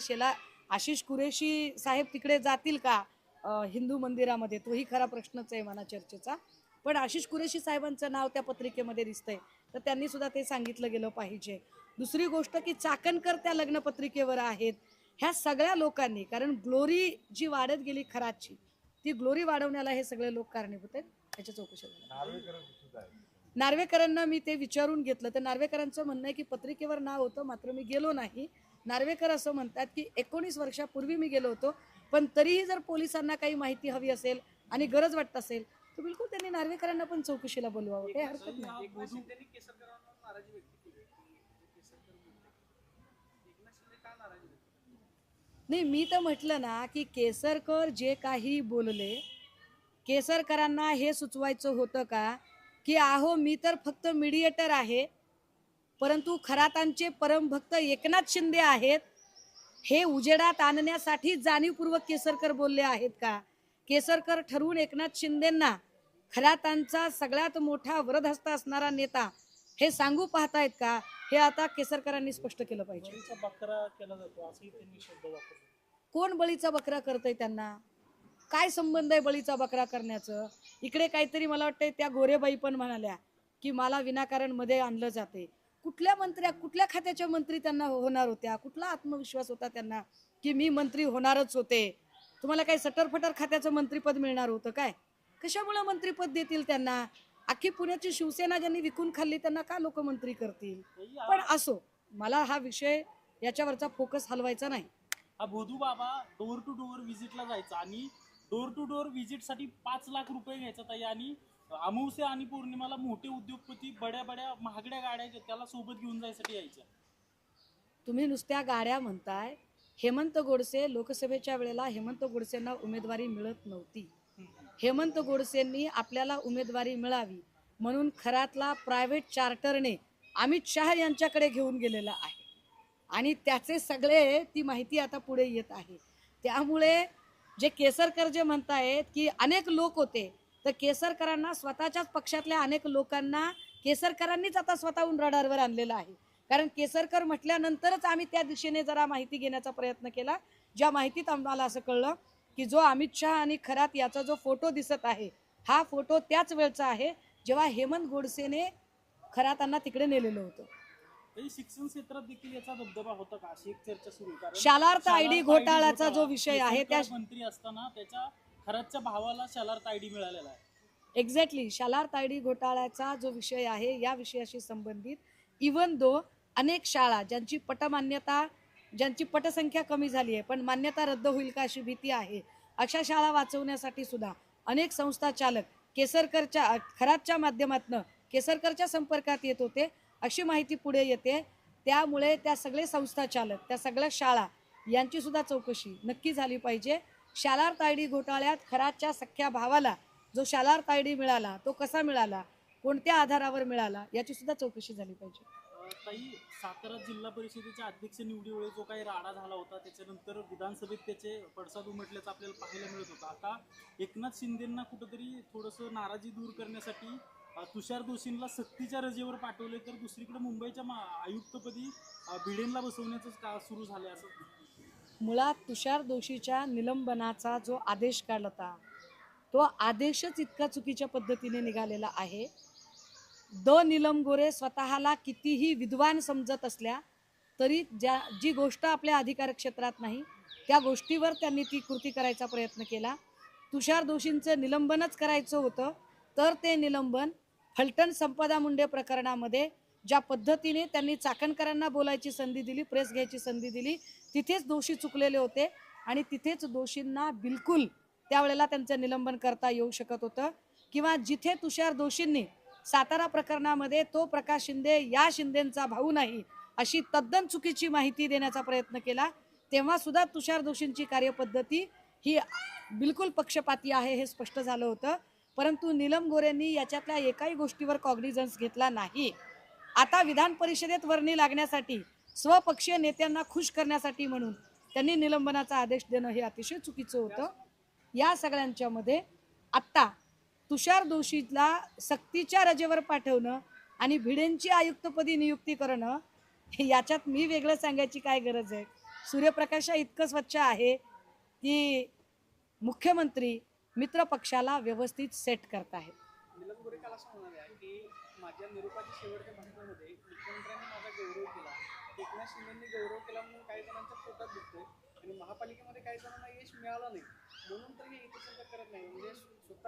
शेला आशिष कुरेशी साहेब तिकडे जातील का हिंदू मंदिरामध्ये, तोही खरा प्रश्नच आहे म्हणा चर्चेचा. पण आशिष कुरेशी साहेबांचं नाव त्या पत्रिकेमध्ये दिसतंय, तर त्यांनी सुद्धा ते सांगितलं गेलं पाहिजे. दुसरी गोष्ट की चाकणकर त्या लग्न पत्रिकेवर आहेत. ह्या सगळ्या लोकांनी, कारण ग्लोरी जी वाढत गेली खराची, ती ग्लोरी वाढवण्याला हे सगळे लोक कारणीभूत आहेत. त्याच्या चौकशी नार्वेकरांना मी ते विचारून घेतलं, तर नार्वेकरांचं म्हणणं आहे की पत्रिकेवर नाव होतं, मात्र मी गेलो नाही. नार्वेकर असं म्हणतात की 19 वर्षापूर्वी मी गेलो होतो, पण तरीही जर पोलिसांना काही माहिती हवी असेल आणि गरज वाटत असेल तर बिलकुल त्यांनी नार्वेकरांना पण चौकशीला बोलवावं, काही हरकत नाही. नाही, मी तर म्हटलं ना की केसरकर जे काही बोलले, केसरकरांना हे सुचवायचं होतं का की अहो मी तर फक्त मीडिएटर आहे, परंतु खरातांचे परमभक्त एकनाथ शिंदे आहेत, हे उजेडात आणण्यासाठी जाणीवपूर्वक केसरकर बोलले आहेत का? केसरकर ठरवून एकनाथ शिंदेंना खरातांचा सगळ्यात मोठा वरदहस्त असणारा नेता हे सांगू पाहतायत का? हे आता केसरकरांनी स्पष्ट केलं पाहिजे. बकरा केला जातो असंही त्यांनी शब्द वापरला. कोण बळीचा बकरा करतय? त्यांना काय संबंध आहे बळीचा बकरा करण्याचं? इकडे काहीतरी मला वाटतंय त्या गोरेबाई पण म्हणाल्या की मला विनाकारण मध्ये आणलं जाते. कुठल्या मंत्र्या, कुठल्या खात्याच्या मंत्री त्यांना होणार होत्या? कुठला आत्मविश्वास होता त्यांना की मी मंत्री होणारच होते? तुम्हाला काही सटरफटर खात्याचं मंत्रीपद मिळणार होतं काय? कशामुळे मंत्रीपद देतील त्यांना? अख्खी पुण्याची शिवसेना ज्यांनी विकून खाल्ली त्यांना का लोक मंत्री करतील? पण असो, मला हा विषय याच्यावरचा फोकस हलवायचा नाही. हा भोदू बाबा डोर टू डोर व्हिजिटला जायचा आणि डोर टू डोर व्हिजिटसाठी 5 लाख रुपये घ्यायचा ताई, आणि अमावस्या आणि पौर्णिमाला मोठे उद्योगपती बड्या महागड्या गाड्या त्याला सोबत घेऊन जायसाठी यायच्या. तुम्ही नुसत्या गाड्या म्हणताय. हेमंत गोडसे लोकसभेच्या वेळेला हेमंत गोडसेंना उमेदवारी मिळत नव्हती. हेमंत गोडसेंनी आपल्याला उमेदवारी मिळावी म्हणून खरातला प्रायव्हेट चार्टरने अमित शहा यांच्याकडे घेऊन गेलेला आहे आणि त्याचे सगळे ती माहिती आता पुढे येत आहे. त्यामुळे जे केसरकर जे म्हणतायत की अनेक लोक होते, तर केसरकरांना स्वतःच्याच पक्षातल्या अनेक लोकांना केसरकरांनीच आता स्वतःहून रडारवर आणलेलं आहे. कारण केसरकर म्हटल्यानंतरच आम्ही त्या दिशेने जरा माहिती घेण्याचा प्रयत्न केला. ज्या माहितीत आम्हाला असं कळलं की जो अमित शहा आणि खरात याचा जो फोटो दिसत आहे, हा फोटो त्याच वेळचा आहे जेव्हा हेमंत गोडसेने खरातांना तिकडे नेलेलं होतं. शिक्षण क्षेत्रात देखील याचा दबदबा होता का, अशी एक चर्चा सुरू आहे. शालार्थ आयडी घोटाळ्याचा जो विषय आहे, त्या मंत्री असताना त्याच्या खरातच्या भावाला शालार्थ आयडी मिळालेला आहे. एक्झॅक्टली, शालार्थ आयडी घोटाळ्याचा जो विषय आहे, या विषयाशी संबंधित इव्हन दो अनेक शाळा ज्यांची पटमान्यता, ज्यांची पटसंख्या कमी झाली आहे पण मान्यता रद्द होईल का अशी भीती आहे, अशा शाळा वाचवण्यासाठी सुद्धा अनेक संस्था चालक केसरकरच्या खरातच्या माध्यमातून केसरकरच्या संपर्कात येत होते, अशी माहिती पुढे येते. त्यामुळे त्या सगळे संस्था चालक, त्या सगळ्या शाळा यांची सुद्धा चौकशी नक्की झाली पाहिजे. शालार्थ आयडी घोटाळ्यात खरातच्या सख्या भावाला जो शालार्थ आयडी मिळाला तो कसा मिळाला, कोणत्या आधारावर मिळाला, याची सुद्धा चौकशी झाली पाहिजे. ताई, सातारा जिल्हा परिषदेच्या अध्यक्ष निवडीवेळी जो काही राडा झाला होता, त्याच्यानंतर विधानसभेत त्याचे पडसाद उमटल्याचं आपल्याला पाहायला मिळत होतं. आता एकनाथ शिंदेंना कुठंतरी थोडंसं नाराजी दूर करण्यासाठी तुषार दोशींना सक्तीच्या रजेवर पाठवले, तर दुसरीकडे मुंबईच्या आयुक्तपदी भिडेंना बसवण्याचं का सुरू झालं असं. मुळात तुषार दोशीच्या निलंबनाचा जो आदेश काढला होता, तो आदेशच इतका चुकीच्या पद्धतीने निघालेला आहे. नीलम गोरे स्वतःला कितीही विद्वान समजत असल्या तरी जी गोष्ट आपल्या अधिकार क्षेत्रात नाही त्या गोष्टीवर त्यांनी ती कृती करायचा प्रयत्न केला. तुषार दोशींचं निलंबनच करायचं होतं, तर ते निलंबन फलटण संपदा मुंडे प्रकरणामध्ये ज्या पद्धतीने त्यांनी चाकणकरांना बोलायची संधी दिली, प्रेस घ्यायची संधी दिली, तिथेच दोषी चुकलेले होते आणि तिथेच दोषींना बिलकुल त्यावेळेला त्यांचं निलंबन करता येऊ शकत होतं. किंवा जिथे तुषार दोशींनी सातारा प्रकरणामध्ये तो प्रकाश शिंदे या शिंदेंचा भाऊ नाही अशी तद्दन चुकीची माहिती देण्याचा प्रयत्न केला, तेव्हा सुद्धा तुषार दोशींची कार्यपद्धती ही बिलकुल पक्षपाती आहे हे स्पष्ट झालं होतं. परंतु नीलम गोरेंनी याच्यातल्या एकाही गोष्टीवर कॉग्निझन्स घेतला नाही. आता विधान परिषदेत वर्णी लागण्यासाठी, स्वपक्षीय नेत्यांना खुश करण्यासाठी म्हणून त्यांनी निलंबनाचा आदेश देणं हे अतिशय चुकीचं होतं. या सगळ्यांच्या मध्ये आत्ता तुषार दोशीला सक्तीच्या रजेवर पाठवणं आणि भिडेंची आयुक्तपदी नियुक्ती करणं, याच्यात मी वेगळं सांगायची काय गरज आहे? सूर्यप्रकाशा इतकं स्वच्छ आहे की मुख्यमंत्री मित्र पक्षाला व्यवस्थित सेट करत आहेत. नीलम गोरे काल असं म्हणाले आहे की माझ्या निरोपाच्या शेवटच्या भाषणामध्ये मुख्यमंत्र्यांनी माझा गौरव केला, एकनाथ शिंदेंनी गौरव केला म्हणून काही जणांच्या पोटात दुखतंय आणि महापालिकेमध्ये काही जणांना यश मिळालं नाही म्हणून तर हे युक्तिसंगत करत नाही. म्हणजे स्वतःच्या